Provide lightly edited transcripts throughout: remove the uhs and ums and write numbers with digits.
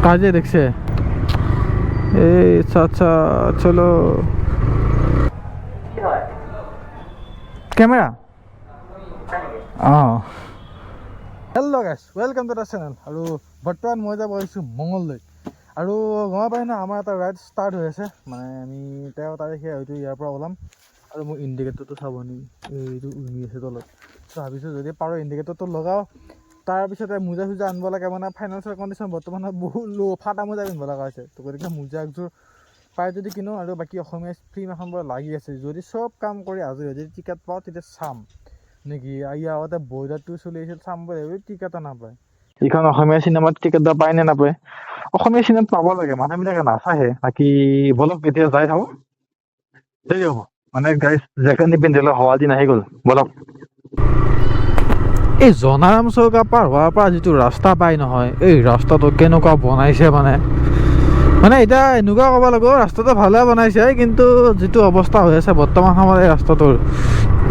কাজে দেখছে এই আচ্ছা চলো camera hello' guys welcome to the channel আৰু বৰ্তমান মই যাব আহিছোঁ মঙলদৈ আৰু গম পাই ন আমাৰ এটা ৰাইড ষ্টাৰ্ট হৈ আছে মানে আমি 13 তাৰিখে হয়তো ইয়াৰ পৰা ওলাম আৰু মোৰ ইণ্ডিকেটৰটো চাব নি এইটো উমি আছে তলত ত' ভাবিছোঁ যদি পাৰোঁ ইণ্ডিকেটৰটো লগাওঁ তাৰপিছতে মোজা চোজা আনিব লাগে মানে ফাইনেন্সিয়েল কণ্ডিশ্যন বৰ্তমান বহুত ল' ফাটা মোজা পিন্ধিব লগা হৈছে তো গতিকে মোজা একযোৰ পাই যদি কিনো আৰু বাকী অসমীয়া ফিল্ম এখন বৰ লাগি আছে যদি চব কাম কৰি আজৰি যদি টিকেট পাওঁ তেতিয়া চাম নেকি ইয়াৰ আগতে বৰ্ডাৰটো চলি আছিল চাম বুলি ভাবি টিকেটো নাপায় এইখন অসমীয়া চিনেমাত টিকেট পায় নে নাপায় অসমীয়া চিনেমাত পাব লাগে মানুহবিলাকে নাচাহে বাকী বলক এতিয়া যাই থাকোঁ দেৰি হ'ব মানে গাইজ জেকেট নিপিন্ধিলে হোৱা দিন আহি গ'ল বলক এই জনাৰাম চৌকা পাৰ হোৱাৰ পৰা যিটো ৰাস্তা পায় নহয় এই ৰাস্তাটো কেনেকুৱা বনাইছে মানে এতিয়া এনেকুৱা ক'ব লাগিব ৰাস্তাটো ভালে বনাইছে কিন্তু যিটো অৱস্থা হৈ আছে বৰ্তমান সময়ত এই ৰাস্তাটোৰ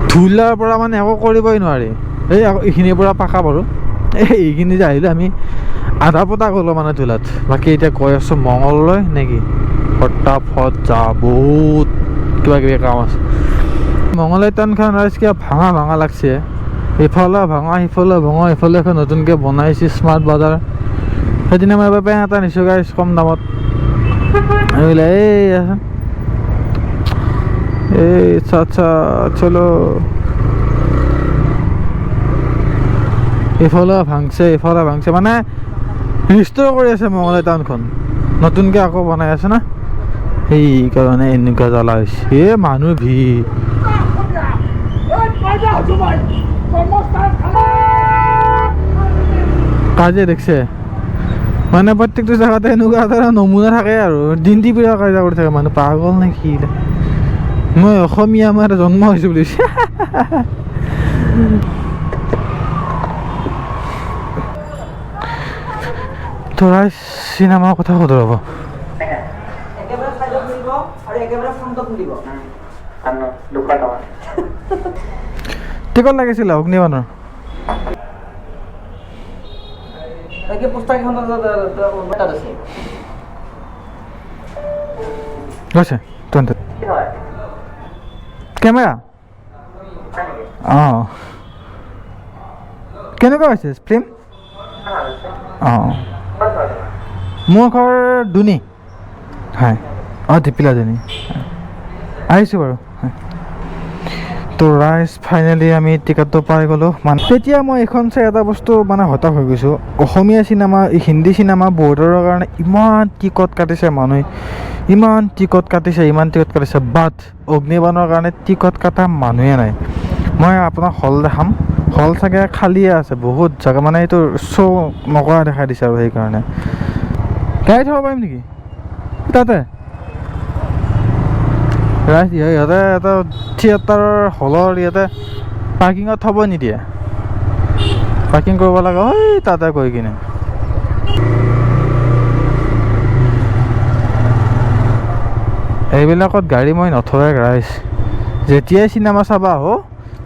ধূলাৰ পৰা মানে একো কৰিবই নোৱাৰি এই এইখিনিৰ পৰা পাকা বাৰু এইখিনি যে আহিলোঁ আমি আধা পতা গ'লোঁ মানে ধূলাত বাকী এতিয়া গৈ আছোঁ মঙলদৈ নেকি ফটাফট যা বহুত কিবা কিবি কাম আছে মঙলদৈ টাউনখন ৰাইজ কিবা ভাঙা লাগছে ইফালে ভাঙা সিফালে ভঙা ইফালে এখন নতুনকৈ বনাইছে স্মাৰ্ট বজাৰ সেইদিনা মই এবাৰ পেন এটা নিছোঁ গাইছ কম দামত এইবিলাক এই আচ্ছা চলো ইফালে ভাঙছে মানে ৰিষ্ট'ৰ কৰি আছে মঙলদৈ টাউনখন নতুনকৈ আকৌ বনাই আছে না সেইকাৰণে এনেকুৱা জ্বালা হৈছে মানুহ ভিৰ কাজে দেখছে মানে প্ৰত্যেকটো জেগাতে এনেকুৱা এটা নমুনা থাকে আৰু দিনটি বিৰা কাজিয়া কৰি থাকে মানুহ পাগল নে কি মই অসমীয়া আমাৰ জন্ম হৈছোঁ বুলিছে তোৰা চিনেমাৰ কথা সুধো ৰ'ব টিকট লাগিছিলে অগ্নিবাণৰ গৈছে কেমেৰা কেনেকুৱা হৈছে ফিল্ম মোৰ ঘৰ দুনি হয় দীপিলা দুনি আহিছোঁ বাৰু তো ৰাইজ ফাইনেলি আমি টিকেটটো পাই গ'লোঁ মানে তেতিয়া মই এইখন চাই এটা বস্তু মানে হতাশ হৈ গৈছোঁ অসমীয়া চিনেমা হিন্দী চিনেমা বৰ্ডাৰৰ কাৰণে ইমান টিকট কাটিছে মানুহে ইমান টিকট কাটিছে বাট অগ্নিবাণৰ কাৰণে টিকট কটা মানুহে নাই মই আপোনাক হল দেখাম হল চাগে খালিয়ে আছে বহুত জেগা মানে এইটো শ্ব' নকৰা দেখাই দিছে আৰু সেইকাৰণে গাড়ী থ'ব পাৰিম নেকি তাতে ৰাইজ ইহঁতে এটা থিয়েটাৰৰ হলৰ ইয়াতে পাৰ্কিঙত থ'ব নিদিয়ে পাৰ্কিং কৰিব লাগে ঐ তাতে গৈ কিনে এইবিলাকত গাড়ী মই নথওঁৱে ৰাইজ যেতিয়াই চিনেমা চাব আহোঁ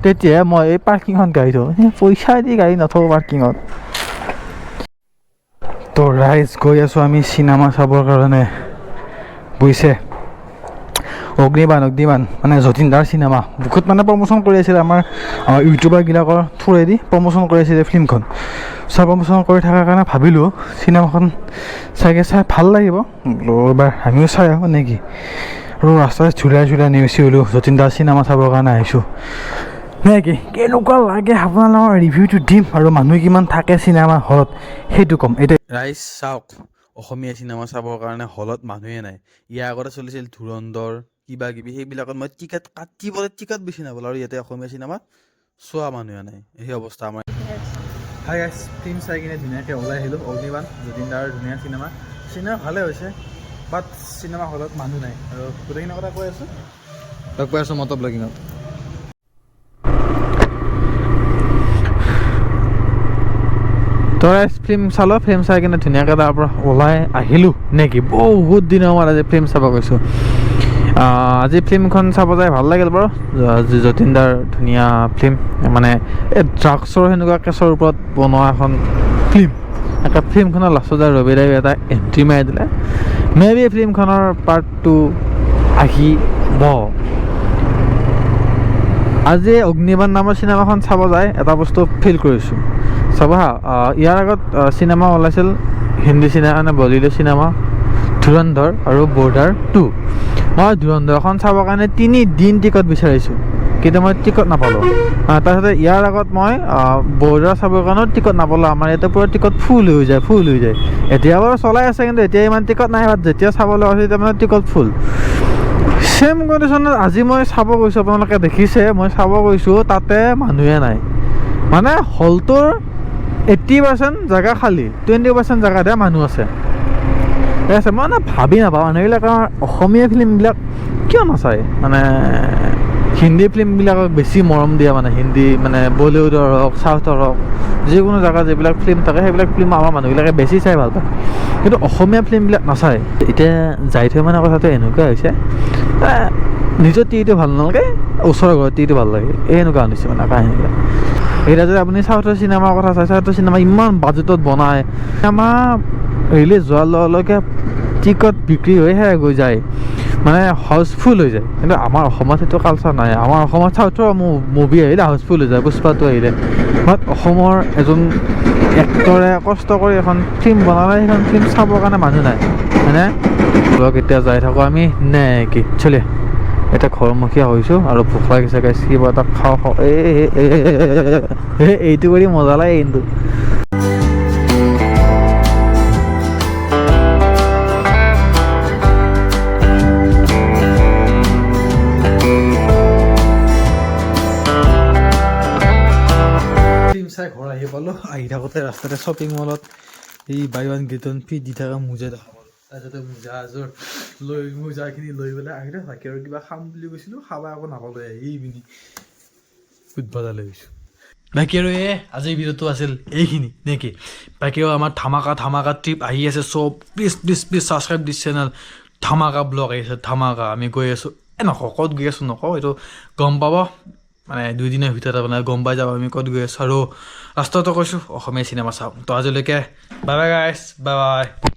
তেতিয়াহে মই এই পাৰ্কিঙত গাড়ী থওঁ পইচা দি গাড়ী নথওঁ পাৰ্কিঙত তো ৰাইজ গৈ আছোঁ আমি চিনেমা চাবৰ কাৰণে বুজিছে অগ্নিবাণ মানে যতীন দাৰ চিনেমা বহুত মানে প্ৰমোশ্যন কৰি আছিলে আমাৰ ইউটিউবাৰবিলাকৰ থ্ৰুৱেদি প্ৰমোশ্যন কৰি আছিলে ফিল্মখন প্ৰমোশ্যন কৰি থকাৰ কাৰণে ভাবিলোঁ চিনেমাখন চাই ভাল লাগিব এবাৰ আমিও চাই আহোঁ নেকি আৰু ৰাস্তাত ঝুলাই নিউচি হ'লোঁ যতীন দাৰ চিনেমা চাবৰ কাৰণে আহিছোঁ নে কি কেনেকুৱা লাগে আপোনালোকৰ ৰিভিউটো দিম আৰু মানুহ কিমান থাকে চিনেমা হলত সেইটো ক'ম এতিয়া ৰাইজ চাওক অসমীয়া চিনেমা চাবৰ কাৰণে হলত মানুহে নাই ইয়াৰ আগতে চলিছিল ধুৰন্ধৰ কিবা কিবি সেইবিলাকত মই টিকট বেছি নাপালোঁ আৰু ইয়াতে অসমীয়া চিনেমাত চোৱা মানুহে নাই সেই অৱস্থা আমাৰ হাই গাইছ ফিল্ম চাই কিনে ধুনীয়াকৈ ওলাই আহিলোঁ অগ্নিবাণ যতীন দাৰ ধুনীয়া চিনেমা ভালে হৈছে বাট চিনেমা হলত মানুহ নাই আৰু গোটেইখিনি কথা কৈ আছোঁ মটৰ ব্লগিঙত তই ফিল্ম চালোঁ ফিল্ম চাই কিনে ধুনীয়াকৈ তাৰ পৰা ওলাই আহিলোঁ নেকি বহুত দিনৰ মূৰত আজি ফিল্ম চাব গৈছোঁ আজি ফিল্মখন চাব যাই ভাল লাগিল বাৰু যতীন দাৰ ধুনীয়া ফিল্ম মানে এই ড্ৰাগছৰ সেনেকুৱা কেছৰ ওপৰত বনোৱা এখন ফিল্ম এটা ফিল্মখনৰ লাষ্টত যায় ৰবি দাই এটা এণ্ট্ৰি মাৰি দিলে মে বি ফিল্মখনৰ পাৰ্ট 2 আহিব আজি অগ্নিবাণ নামৰ চিনেমাখন চাব যায় এটা বস্তু ফিল কৰিছোঁ চাব হা ইয়াৰ আগত চিনেমা ওলাইছিল হিন্দী চিনেমা মানে বলিউড চিনেমা ধুৰন্ধৰ আৰু বৰ্ডাৰ 2 মই ধুৰন্ধৰখন চাবৰ কাৰণে 3 দিন টিকট বিচাৰিছোঁ কিন্তু মই টিকট নাপালোঁ তাৰপিছতে ইয়াৰ আগত মই বৰ্ডাৰ চাবৰ কাৰণেও টিকট নাপালোঁ আমাৰ ইয়াতে পূৰা টিকট ফুল হৈ যায় এতিয়া বাৰু চলাই আছে কিন্তু এতিয়া ইমান টিকট নাই বাট যেতিয়া চাবলৈ আছে তেতিয়া মানে টিকট ফুল ছেম কণ্ডিশ্যনত আজি মই চাব গৈছোঁ আপোনালোকে দেখিছে মই চাব গৈছোঁ তাতে মানুহে নাই মানে হলটোৰ 80% জেগা খালী 20% জেগাতহে মানুহ আছে ঠিক আছে মই মানে ভাবি নাপাওঁ মানুহবিলাক আমাৰ অসমীয়া ফিল্মবিলাক কিয় নাচায় মানে হিন্দী ফিল্মবিলাকক বেছি মৰম দিয়ে মানে হিন্দী মানে বলিউডৰ হওক চাউথৰ হওক যিকোনো জেগাত যিবিলাক ফিল্ম থাকে সেইবিলাক ফিল্ম আমাৰ মানুহবিলাকে বেছি চাই ভাল পায় কিন্তু অসমীয়া ফিল্মবিলাক নাচায় এতিয়া যাই থৈ মানে কথাটো এনেকুৱা হৈছে নিজৰ টিভিটো ভাল নালাগে ওচৰৰ ঘৰত টিভিটো ভাল লাগে এনেকুৱা আনিছে মানে কাহিনীবিলাক এতিয়া যদি আপুনি চাউথৰ চিনেমাৰ কথা চাই চাউথৰ চিনেমা ইমান বাজেটত বনায় চিনেমা ৰিলিজ যোৱাৰ লগে লগে টিকট বিক্ৰী হৈ শেষ হৈ যায় মানে হাউচফুল হৈ যায় কিন্তু আমাৰ অসমত সেইটো কালচাৰ নাই আমাৰ অসমত চাউথৰ মুভি আহিলে হাউচফুল হৈ যায় পুষ্পাটো আহিলে বাট অসমৰ এজন এক্টৰে কষ্ট কৰি এখন ফিল্ম বনালে সেইখন ফিল্ম চাবৰ কাৰণে মানুহ নাই হয়নে লগ এতিয়া যাই থাকোঁ আমি নে কি চলে এতিয়া ঘৰমুখীয়া হৈছোঁ আৰু ভোক লাগিছে গাইছ কিবা এটা খাওঁ এইটো কৰি মজা লাগে কিন্তু চাই ঘৰ আহি পালোঁ আহি থাকোঁতে ৰাস্তাতে শ্বপিং মলত এই buy one get one free দি থকা মোজা দেখা পালোঁ তাৰপিছতে মোজা এযোৰ মোজাখিনি লৈ পেলাই আহিলোঁ বাকী আৰু কিবা খাম বুলি কৈছিলোঁ খাবা আকৌ নাপালোঁ এই পিনি উৎপাদা লৈ গৈছোঁ বাকী আৰু আজিৰ ভিডিঅ'টো আছিল এইখিনি নেকি বাকী আৰু আমাৰ ধামাকা ট্ৰিপ আহি আছে চব প্লিজ ছাবস্ক্ৰাইব দিছ চেনেল ধামাকা ব্লগ আহিছে ধামাকা আমি গৈ আছোঁ নকওঁ ক'ত গৈ আছোঁ নকওঁ এইটো গম পাব মানে 2 দিনৰ ভিতৰত আপোনাৰ গম পাই যাব আমি ক'ত গৈ আছোঁ আৰু ৰাস্তাটো কৈছোঁ অসমীয়া চিনেমা চাওঁ তো আজিলৈকে বাই বাই গাইছ বাই বাই